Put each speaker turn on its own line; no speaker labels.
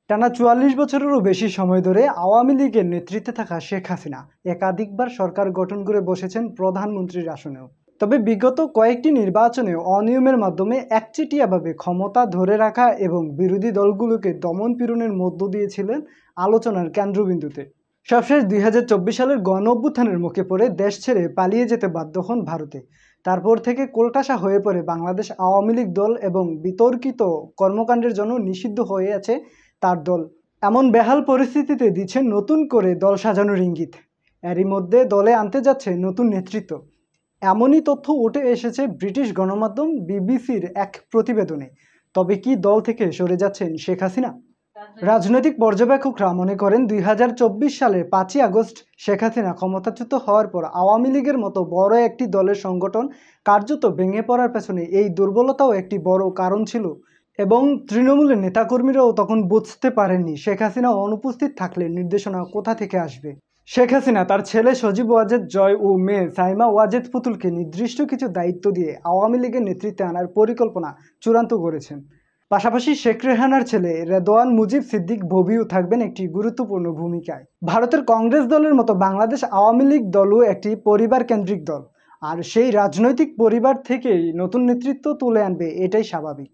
টানা ৪৪ বছরেরও বেশি সময় ধরে আওয়ামী লীগের নেতৃত্বে থাকা শেখ হাসিনা একাধিকবার সরকার গঠন করে বসেছেন প্রধানমন্ত্রীর আসনেও। তবে বিগত কয়েকটি নির্বাচনে অনিয়মের মাধ্যমে একচেটিয়াভাবে ক্ষমতা ধরে রাখা এবং বিরোধী দলগুলোকে দমন পীড়নের মধ্য দিয়েছিলেন আলোচনার কেন্দ্রবিন্দুতে। সবশেষ ২০২৪ সালের গণ অভ্যুত্থানের মুখে পড়ে দেশ ছেড়ে পালিয়ে যেতে বাধ্য হন ভারতে। তারপর থেকে কোলটাসা হয়ে পড়ে বাংলাদেশ আওয়ামী লীগ দল এবং বিতর্কিত কর্মকাণ্ডের জন্য নিষিদ্ধ হয়ে আছে তার দল। এমন বেহাল পরিস্থিতিতে দিচ্ছেন নতুন করে দল সাজানোর ইঙ্গিত। এরই মধ্যে দলে আনতে যাচ্ছে নতুন নেতৃত্ব। এমনই তথ্য উঠে এসেছে ব্রিটিশ গণমাধ্যম বিবিসির এক প্রতিবেদনে। তবে কি দল থেকে সরে যাচ্ছেন শেখ হাসিনা? রাজনৈতিক পর্যবেক্ষকরা মনে করেন ২০২৪ সালের ৫ই আগস্ট শেখ হাসিনা ক্ষমতাচ্যুত হওয়ার পর আওয়ামী লীগের মতো বড় একটি দলের সংগঠন কার্যত ভেঙে পড়ার পেছনে এই দুর্বলতাও একটি বড় কারণ ছিল। এবং তৃণমূলের নেতাকর্মীরাও তখন বুঝতে পারেননি শেখ হাসিনা অনুপস্থিত থাকলে নির্দেশনা কোথা থেকে আসবে। শেখ হাসিনা তার ছেলে সজীব ওয়াজেদ জয় ও মেয়ে সাইমা ওয়াজেদ পুতুলকে নির্দিষ্ট কিছু দায়িত্ব দিয়ে আওয়ামী লীগের নেতৃত্বে আনার পরিকল্পনা চূড়ান্ত করেছেন। পাশাপাশি শেখ রেহানার ছেলে রেদওয়ান মুজিব সিদ্দিক ববিও থাকবেন একটি গুরুত্বপূর্ণ ভূমিকায়। ভারতের কংগ্রেস দলের মতো বাংলাদেশ আওয়ামী লীগ দলও একটি পরিবার কেন্দ্রিক দল, আর সেই রাজনৈতিক পরিবার থেকেই নতুন নেতৃত্ব তুলে আনবে এটাই স্বাভাবিক।